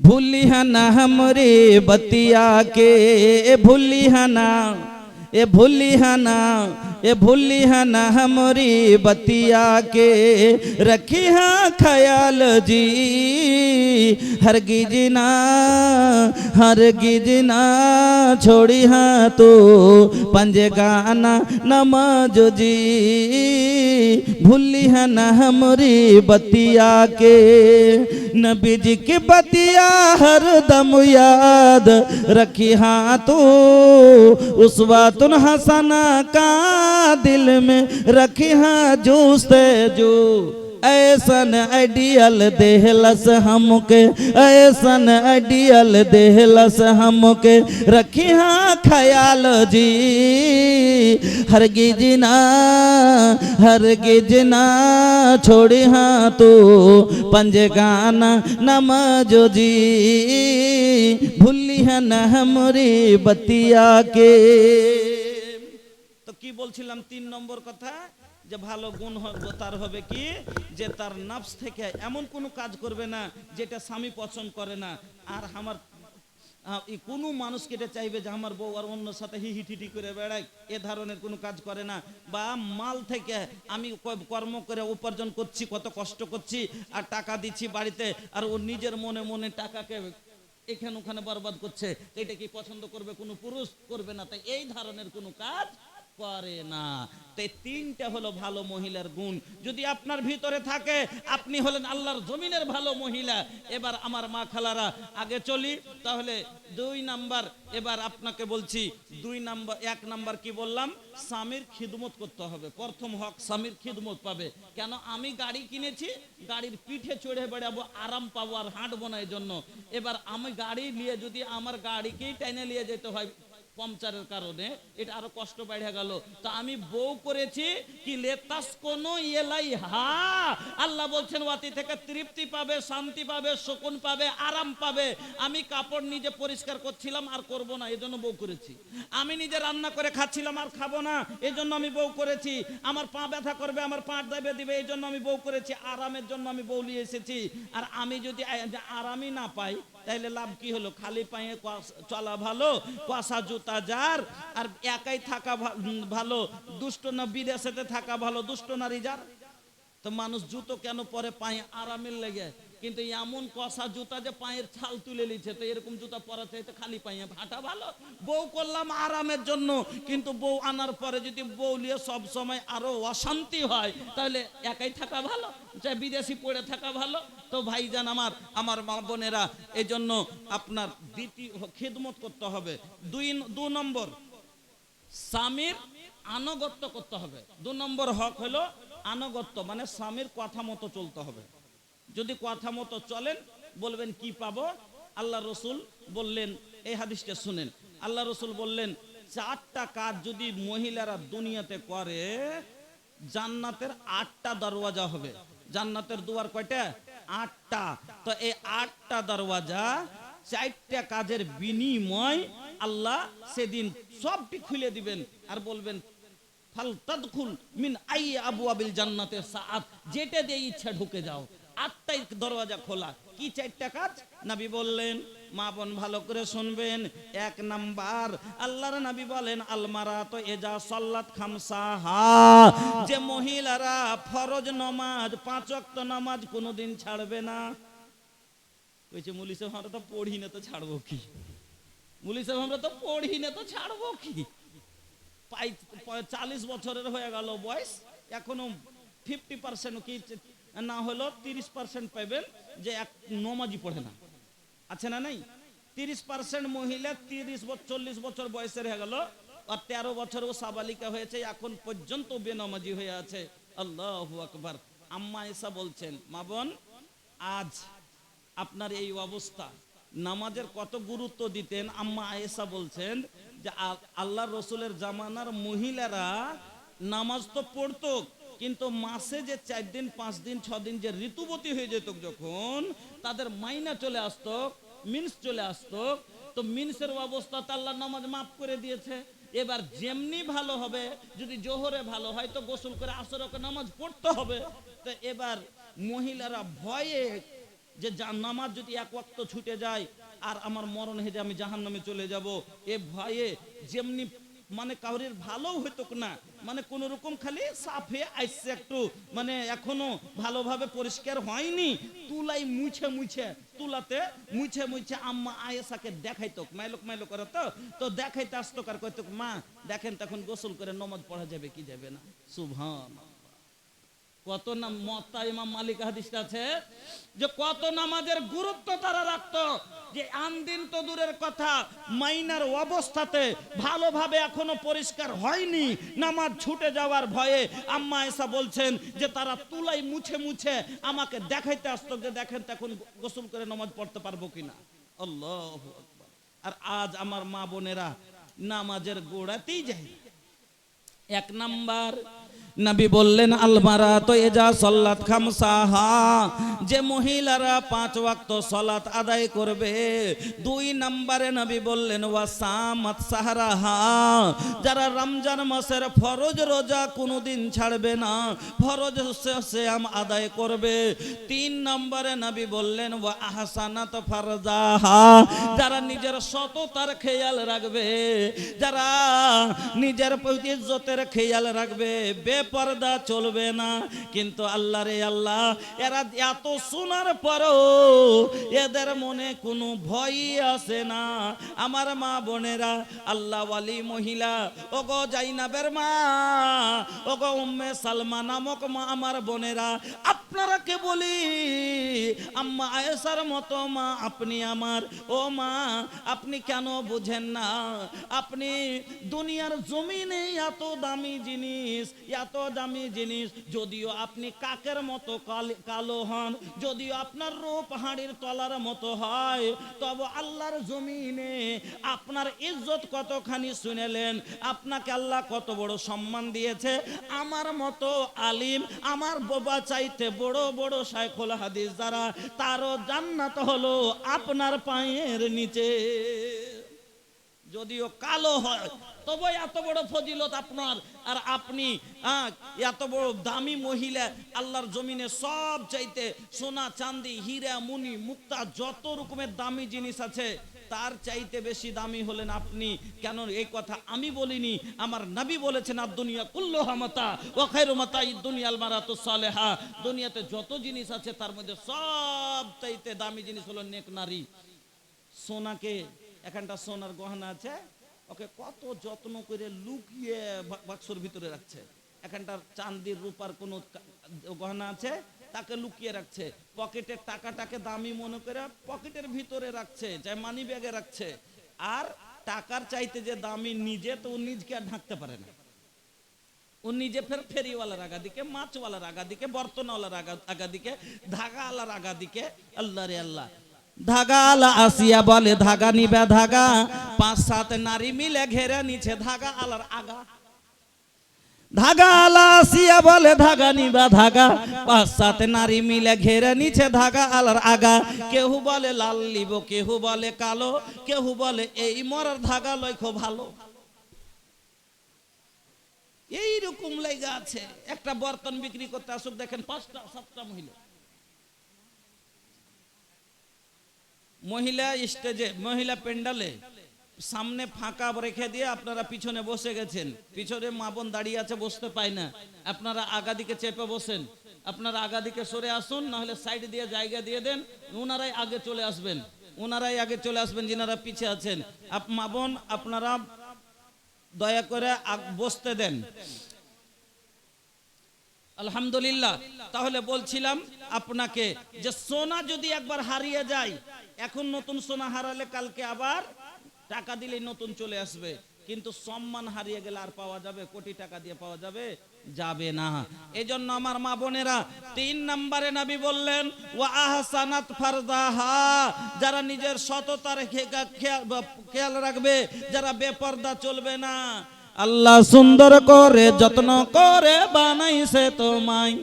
भूलिया ना हमरे बतिया के, भूलिया ना ए भूलिया ना, ए भूलिया ना हमरी बतिया के, रखी हाँ ख्याल जी हरगिज ना, हरगिज ना छोड़ी हाँ तो पंजगाना नमाज जी। भूलिया ना हमरी बतिया के, नबी जी की बतिया हर दम याद रखी हाँ तो, उस बातुन हसना का दिल में रखी हाँ जूस्ते जो। ऐसन आइडियल देहलस हमके, ऐसन आइडियल देहलस हमके, रखी हाँ ख्याल जी हरगिज ना, हरगिज ना छोड़ी हाँ तो पंजगाना नमाज जी। भूलिया ना हमरी बतिया के। तो की बोलছিলাম 3 নম্বর কথা, যে ভালো গুণ তার হবে কি, যে তার নফস থেকে এমন কোনো কাজ করবে না যেটা স্বামী পছন্দ করে না। আর আমার কোনো মানুষকে এটা চাইবে যে আমার বউ আর অন্য সাথে হিহিটিটি করে বেড়ায়, এ ধরনের কোনো কাজ করে না। বা মাল থেকে আমি কর্ম করে উপার্জন করছি, কত কষ্ট করছি আর টাকা দিচ্ছি বাড়িতে, আর ও নিজের মনে মনে টাকাকে এখানে ওখানে বরবাদ করছে, এটা কি পছন্দ করবে কোনো পুরুষ? করবে না। তাই এই ধরনের কোনো কাজ করে না। তাই 3টা হলো ভালো মহিলার গুণ। যদি আপনার ভিতরে থাকে, আপনি হলেন আল্লাহর জমিনের ভালো মহিলা। এবার আমার মা খালারা আগে চলি, তাহলে 2 নাম্বার এবার আপনাকে বলছি। 2 নাম্বার, 1 নাম্বার কি বললাম? স্বামীর খিদমত করতে হবে। প্রথম হক স্বামীর খিদমত পাবে। কেন? আমি গাড়ি কিনেছি, গাড়ির পিঠে চড়ে বেড়াবো, আরাম পাবো আর হাঁটবো না এই জন্য। এবার আমি গাড়ি নিয়ে যদি আমার গাড়িকেই টেনে নিয়ে যেতে হয় পাংচারের কারণে, এটা আরো কষ্ট বেড়ে গেল। তো আমি বউ করেছি কি লেতাস কোন এলাই হা, আল্লাহ বলছেন ওয়াতি থেকে তৃপ্তি পাবে, শান্তি পাবে, সুকুন পাবে, আরাম পাবে। আমি কাপড় নিজে পরিষ্কার করছিলাম আর করব না, এজন্য বউ করেছি। আমি নিজে রান্না করে খাচ্ছিলাম আর খাবো না, এজন্য আমি বউ করেছি। আমার পা ব্যথা করবে, আমার পা দাবে দিবে, এই জন্য আমি বউ করেছি। আরামের জন্য আমি বউ নিয়ে এসেছি। আর আমি যদি আরামই না পাই, তাহলে লাভ কি হলো? খালি পায়ে চলা ভালো, কষা জুতা যার, আর একাই থাকা ভালো, দুষ্ট না বিদেশেতে থাকা ভালো, দুষ্ট নারী যার। তো মানুষ জুতো কেন পরে? পায়ে আরামের লেগে। কিন্তু এমন কষা জুতা যে পায়ের ছাল তুলে নিচ্ছে, তো এরকম জুতা পরা চাইতে খালি পায়ে হাঁটা ভালো। বউ করলাম আরামের জন্য, কিন্তু বউ আনার পরে যদি বউ নিয়ে সব সময় আরো অশান্তি হয়, তাহলে একাই থাকা ভালো, চাই বিদেশি পড়ে থাকা ভালো। তো ভাইজান আমার, আমার মা বোনেরা, এই জন্য আপনার দ্বিতীয় খিদমত করতে হবে। 2 নম্বর স্বামীর আনুগত্য করতে হবে। 2 নম্বর হক হলো আনুগত্য, মানে স্বামীর কথা মতো চলতে হবে। যদি কথা মতো চলেন, বলবেন কি পাবো? আল্লাহ রসুল বললেন, এই হাদিসটা শুনেন, আল্লাহ রসুল বললেন 4টা কাজ যদি মহিলারা দুনিয়াতে করে, জান্নাতের 8টা দরওয়াজা হবে। জান্নাতের দুয়ার কয়টা? 8টা। তো এই 8টা দরওয়াজা 4টা কাজের বিনিময় আল্লাহ সেদিন সবটি খুলে দিবেন আর বলবেন ফালতাদখুল মিন আই আবওয়াবিল জান্নাতে সাআত, যেটা দিয়ে ইচ্ছা ঢুকে যাও। 8টাই দরওয়াজা খোলা। কি 4টা কাজ? নবী বললেন, মা বোন ভালো করে শুনবেন। 1 নাম্বার, আল্লাহর নবী বলেন আল মারাতু ইজা সাল্লাত খামসাহা, যে মহিলারা ফরজ নামাজ 5 ওয়াক্ত নামাজ কোনোদিন ছাড়বে না। কইছে মুলি সাহেব আমরা তো পড়ি না, তো ছাড়বো কি? মুলি সাহেব আমরা তো পড়ি না, তো ছাড়বো কি? 40 বছরের হয়ে গেল বয়স, এখনো 50% কি না হলো 30% পাবেন যে এক নমাজি পড়ে না। আছে না নাই? 30% মহিলা 40 বছর বয়সের হয়ে গেল, আর 13 বছর ও সাবালিকা হয়েছে, এখন পর্যন্ত বেনামাজি হয়ে আছে। আল্লাহু আকবার। আম্মা আয়েশা বলছেন, মা বোন আজ আপনার এই অবস্থা, নামাজের কত গুরুত্ব দিতেন। আম্মা আয়েশা বলছেন যে আল্লাহর রসুলের জামানার মহিলারা নামাজ তো পড়তো, কিন্তু মাসে যে 4 দিন 5 দিন 6 দিন যে ঋতুবতী হয়ে যেত, যখন তাদের মাইনা চলে আসতো, মিন্স চলে আসতো, তো মিন্সের অবস্থাতে আল্লাহ নামাজ মাফ করে দিয়েছে। এবার যেমনি ভালো হবে, যদি জোহরে ভালো হয় তো গোসল করে আসরে নামাজ পড়তে হবে। তো এবার মহিলারা ভয়ে যে নামাজ যদি এক ওয়াক্ত ছুটে যায় আর আমার মরণ হেঁটে আমি জাহান্নামে চলে যাব, এ ভয়ে যেমনি মানে কাউরের ভালো হইতো না, মানে কোন রকম খালি সাফে আইসছে একটু, মানে এখনো ভালোভাবে পরিষ্কার হয়নি, তুলাই মুছে মুছে তুলাতে মুছে মুছে আম্মা আয়েশাকে দেখাইতো, মাইলো করে তো দেখাইতে আসতো, কার কইতো মা দেখেন তখন গোসল করে নামাজ পড়া যাবে কি যাবে না। সুবহানাল্লাহ। কত নাম মুয়াত্তা ইমাম মালিক হাদিসটা আছে যে কত নামাজের গুরুত্ব তারা রাখতো, যে আনদিন তো দূরের কথা মাইনার অবস্থাতে ভালোভাবে এখনো পরিষ্কার হয়নি, নামাজ ছুটে যাওয়ার ভয়ে আম্মা আয়েশা বলছেন যে তারা তুলাই মুছে মুছে আমাকে দেখাইতে আসতো যে দেখেন তখন গোসল করে নামাজ পড়তে পারবো কিনা। আল্লাহু আকবার। আর আজ আমার মা বোনেরা নামাজের গোড়াতেই যায়। এক নাম্বার নবী বললেন আল মারাতু ইজা সাল্লাত খামসাহা, যে মহিলারা 5 ওয়াক্ত সালাত আদায় করবে। 2 নম্বরে নবী বললেন ওয়াসামাত সাহরাহা, যারা রমজান মাসের ফরজ রোজা কোনোদিন ছাড়বে না, ফরজ সিয়াম আদায় করবে। 3 নম্বরে নবী বললেন ওয়া আহসানাত ফারজাহা, যারা নিজের সততার খেয়াল রাখবে, যারা নিজের ইজ্জতের খেয়াল রাখবে, বেপরদা চলবে না। কিন্তু আল্লাহ রে আল্লাহ, এরা এত শোনার পরও এদের মনে কোনো ভয় আসে না। আমার মা বোনেরা, আল্লাহ ওয়ালি মহিলা, ওগো জাইনাবের মা, ওগো উম্মে সালমা নামক মা, আমার বোনেরা আপনারা কে বলি, আম্মা আয়েশার মতো মা আপনি আমার। ও মা, আপনি কেন বুঝেন না? আপনি দুনিয়ার জমিনে এত দামি জিনিস, এত দামি জিনিস, যদিও আপনি কাকের মতো কালো হন, যদিও আপনার রূপ হাড়ির তলার মতো হয়, তবে আল্লাহর জমিনে আপনার ইজ্জত কতখানি শুনেলেন, আপনাকে আল্লাহ কত বড় সম্মান দিয়েছে। আমার মতো আলিম, আমার বাবা চাইতে বড় বড় শাইখুল হাদিস যারা, তারও জান্নাত হলো আপনার পায়ের নিচে। যদিও কালো হয় তবে এত বড় ফজিলত আপনার, আর আপনি এত বড় দামি মহিলা, আল্লাহর জমিনে সব চাইতে সোনা চাঁদি হীরা মুনি মুক্তা যত রকমের দামি জিনিস আছে তার চাইতে বেশি দামি হলেন আপনি। কেন এই কথা আমি বলিনি, আমার নবী বলেছেন আর দুনিয়া কুল্লুহা মাতা ওয়া খায়রু মাতাইদ দুনিয়াল মারাতুস সালেহা, দুনিয়াতে যত জিনিস আছে তার মধ্যে সব চাইতে দামি জিনিস হলো নেক নারী। সোনাকে, এখানটা সোনার গহনা আছে, ওকে কত যত্ন করে লুকিয়ে বাক্সর ভিতরে রাখছে। এখানটার চাঁদির রূপার কোনো গহনা আছে, তাকে লুকিয়ে রাখছে। পকেটের টাকাটাকে দামি মনে করে পকেটের ভিতরে রাখছে, চাই মানি ব্যাগে রাখছে। আর টাকার চাইতে যে দামি নিজে, তো নিজকে আর ঢাকতে পারে না। ও নিজে ফেরিওয়ালার আগা দিকে, মাছওয়ালার আগা দিকে, বর্তনওয়ালার আগা দিকে, ধাগাওয়ালার আগা দিকে। আল্লাহ রে আল্লাহ। ধাগা আলা আসিয়া বলে ধাগা নিবে ধাগা, 5-7 নারী মিলে ঘেরে নিচে ধাগা আলার আগা। ধাগা আলা আসিয়া বলে ধাগা নিবা ধাগা, 5-7 নারী মিলে ঘেরে নিচে ধাগা আলার আগা। কেউ বলে লাল লিব, কেউ বলে কালো, কেউ বলে এই মরার ধাগা লইখো ভালো। এইরকম লেগে আছে। একটা বর্তন বিক্রি করতে আসুক, দেখেন 5টা-7টা মহিলা স্টেজে, মহিলা প্যান্ডালে সামনে ফাঁকা রেখে দিয়ে আপনারা পিছনে বসে গেছেন, পিছনে মা বোন দাঁড়িয়ে আছে, বসতে পায় না, আপনারা আগা দিকে চেপে বসেন। আপনারা আগা দিকে সরে আসুন, না হলে সাইড দিয়ে জায়গা দিয়ে দেন, ওনারাই আগে চলে আসবেন, ওনারাই আগে চলে আসবেন যিনারা পিছে আছেন। মা বোন আপনারা দয়া করে বসতে দেন। আলহামদুলিল্লাহ। তাহলে বলছিলাম আপনাকে যে সোনা যদি একবার হারিয়ে যায়, এখন নতুন সোনা হারালে কালকে আবার টাকা দিলে নতুন চলে আসবে, কিন্তু সম্মান হারিয়ে গেলে আর পাওয়া যাবে? কোটি টাকা দিয়ে পাওয়া যাবে? যাবে না। এজন্য আমার মা বোনেরা 3 নম্বরে নবী বললেন ওয়া আহসানাত ফারদাহা, যারা নিজের সততার খেয়াল রাখবে, যারা বেপরদা চলবে না। আল্লাহ সুন্দর করে যত্ন করে বানাইছে তোমায়,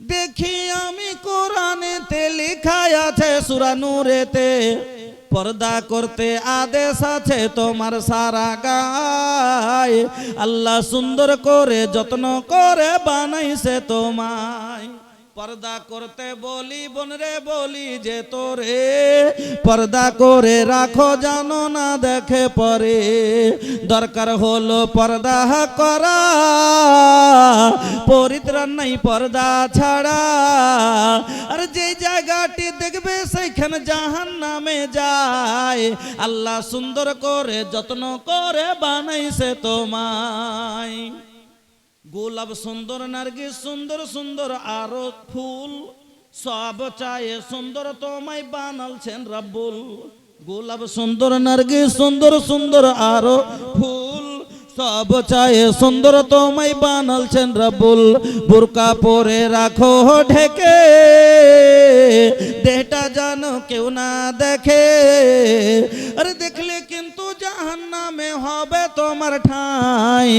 দেখি আমি কোরআনেতে লেখা আছে সূরা নূরেতে, পর্দা করতে আদেশ আছে তোমার সারা গায়ে। আল্লাহ সুন্দর করে যত্ন করে বানাইছে তোমায়, পর্দা করতে বলি বোন রে বলি যে তোরে পর্দা করে রাখো জানো না দেখে পরে দরকার হলো পর্দা করা পরিত্রাণ নাই পর্দা ছাড়া আর যে জায়গাটি দেখবে সেইখানে জাহান্নামে যায় আল্লাহ সুন্দর করে যত্ন করে বানাইছে তোমায় গোলাপ সুন্দর নার্গিস সুন্দর সুন্দর আরো ফুল সব চায়ে সুন্দর তোমায় বানালছেন রব্বুল গোলাপ সুন্দর নার্গিস সুন্দর সুন্দর আরো ফুল সব চায়ে সুন্দর তোমায় বানালছেন রব্বুল বুরকা পরে রাখো ঢেকে দেহটা জানো কেউ না দেখে আরে দেখলে কিন্তু জাহান্নামে হবে তোমার ঠাঁই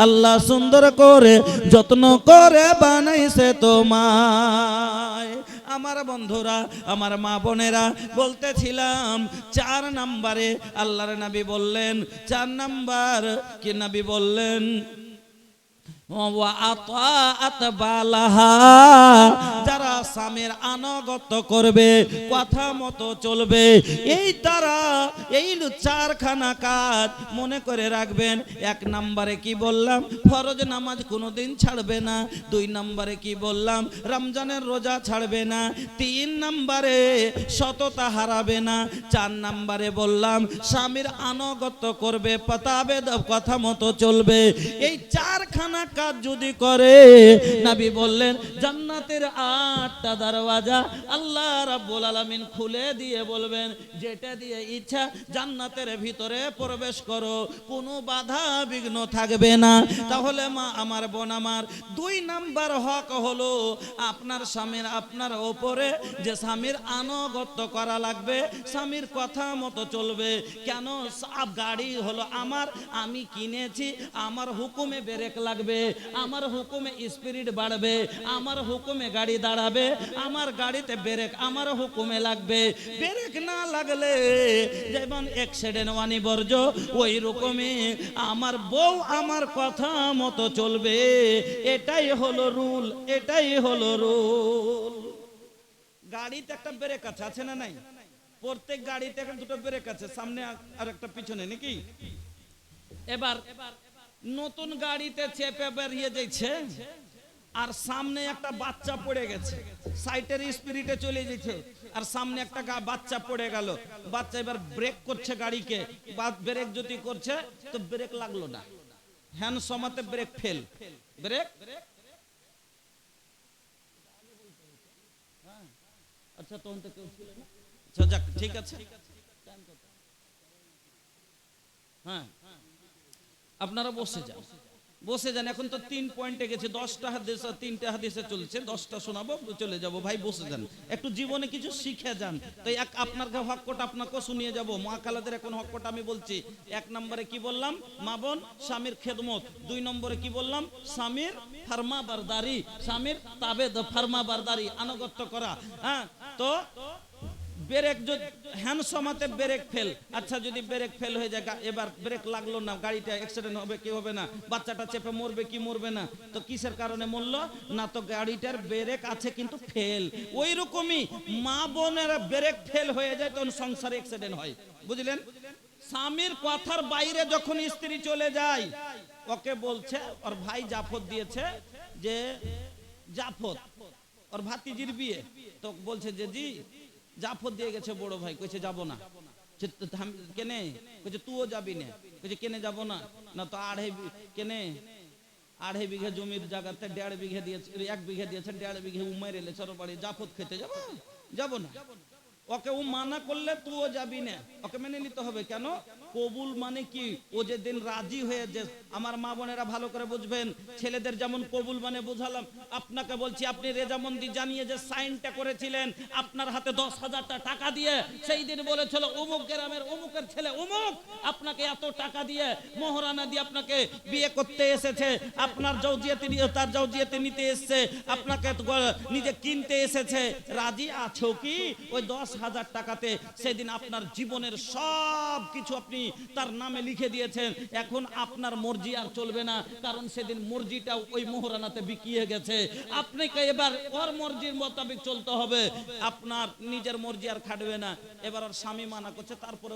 আল্লাহ সুন্দর করে যত্ন করে বানাইছে তোমায় আমার বন্ধুরা আমার মা বোনেরা বলতেছিলাম 4 নম্বরে আল্লাহর নবী বললেন 4 নাম্বার কি নবী বললেন যারা স্বামীর আনুগত্য করবে কথা মতো চলবে এই তারা এই 4খানা কাজ মনে করে রাখবেন 1 নম্বরে কি বললাম ফরজ নামাজ কোনোদিন ছাড়বে না 2 নম্বরে কি বললাম রমজানের রোজা ছাড়বে না 3 নম্বরে সততা হারাবে না 4 নম্বরে বললাম স্বামীর আনুগত্য করবে পাতাবে কথা মতো চলবে এই 4খানা কাজ যদি করে নবী বললেন জান্নাতের 8টা দরওয়াজা আল্লাহ রাব্বুল আলামিন খুলে দিয়ে বলবেন যেটা দিয়ে ইচ্ছা জান্নাতের ভিতরে প্রবেশ করো কোনো বাধা বিঘ্ন থাকবে না তাহলে মা আমার বোন আমার 2 নাম্বার হক হলো আপনার স্বামীর আপনার উপরে যে স্বামীর আনুগত্য করা লাগবে স্বামীর কথা মতো চলবে কেন সব গাড়ি হলো আমার আমি কিনেছি আমার হুকুমে ব্রেক লাগবে আমার হুকুমে স্পিড বাড়বে আমার হুকুমে গাড়ি দাঁড়াবে আমার গাড়িতে ব্রেক আমার হুকুমে লাগবে ব্রেক না লাগলে যেমন অ্যাক্সিডেন্ট অনিবার্য ওই রকমই আমার বউ আমার কথা মতো চলবে এটাই হলো রুল এটাই হলো রুল গাড়িতে একটা ব্রেক আছে না নাই প্রত্যেক গাড়িতে এখন 2টো ব্রেক আছে সামনে আর একটা পিছনে নাকি এবার নতুন গাড়িতে চেপে বেরিয়ে যাচ্ছে আর সামনে একটা বাচ্চা পড়ে গেছে সাইটের স্পিডে চলে যাচ্ছে আর সামনে একটা বাচ্চা পড়ে গেল বাচ্চা এবার ব্রেক করছে গাড়িকে ব্রেক যদি করছে তো ব্রেক লাগলো না হ্যান্ড সমাতে ব্রেক ফেল ব্রেক আচ্ছা তখন তো কেউ ছিল না আচ্ছা যাক ঠিক আছে হ্যাঁ আপনারা বসে যান এখন তো 3 পয়েন্টে গেছে 10টা হাদিস 3টা হাদিসে চলছে 10টা শোনাবো চলে যাব ভাই বসে যান একটু জীবনে কিছু শিখে যান তো আপনার হকটা আপনাকে শুনিয়ে যাব মা খালাদের এখন হকটা আমি বলছি 1 নম্বরে কি বললাম মা বোন স্বামীর খেদমত 2 নম্বরে কি বললাম স্বামীর ফরমাবরদারি স্বামীর তাবেদ ফরমাবরদারি আনুগত্য করা হ্যাঁ তো ব্রেক যদি হ্যান্ড সমাতে ব্রেক ফেল আচ্ছা যদি ব্রেক ফেল হয়ে যায় এবার ব্রেক লাগলো না গাড়িটা অ্যাক্সিডেন্ট হবে কি হবে না বাচ্চাটা চেপে মরবে কি মরবে না তো কিসের কারণে মরলো না তো গাড়িটার ব্রেক আছে কিন্তু ফেল ওই রকমই মা বোনের ব্রেক ফেল হয়ে যায় তখন সংসারে অ্যাক্সিডেন্ট হয় বুঝলেন স্বামীর কথার বাইরে যখন স্ত্রী চলে যায় ওকে বলছে ওর ভাই জাফর দিয়েছে যে জাফর ওর ভাতিজির বিয়ে তো বলছে যে জি জাফর দিয়ে গেছে বড় ভাই কইছে যাব না কেনে কইছে তুইও যাবি না কইছে কেনে যাব না না তো 2.5 বিঘা জমির জায়গাতে 1.5 বিঘা দিয়েছে 1 বিঘা দিয়েছে 1.5 বিঘা উমাইর এলে সরবাড়ি জাফর খেতে যাব না ওকে ও মানা করলে তুইও যাবি না ওকে মেনে নিতে হবে কেন কবুল মানে কি ও যে দিন রাজি হয়ে যে আমার মা বোনেরা ভালো করে বুঝবেন ছেলেদের যেমন কবুল মানে বুঝালাম আপনাকে বলছি আপনি রেজামন্দি জানিয়ে যে সাইনটা করেছিলেন আপনার হাতে 10,000 টাকা দিয়ে সেই দিন বলেছিল অমুক গ্রামের অমুকের ছেলে অমুক আপনাকে এত টাকা দিয়ে মোহরানা দিয়ে আপনাকে বিয়ে করতে এসেছে আপনার জৌজিয়াতে তার জৌজিয়াতে নিতে এসেছে আপনাকে নিজে কিনতে এসেছে রাজি আছো কি ওই 10,000 টাকাতে সেদিন আপনার জীবনের সব কিছু আপনি আপনি তার নামে লিখে দিয়েছেন, এখন আপনার মর্জি আর চলবে না, কারণ সেদিন মর্জিটাও ওই মোহরানাতে বিকিয়ে গেছে। আপনাকে এবার ওর মর্জির মোতাবেক চলতে হবে, আপনার নিজের মর্জি আর খাটবে না। এবার আর স্বামী মানা করছে, তারপরে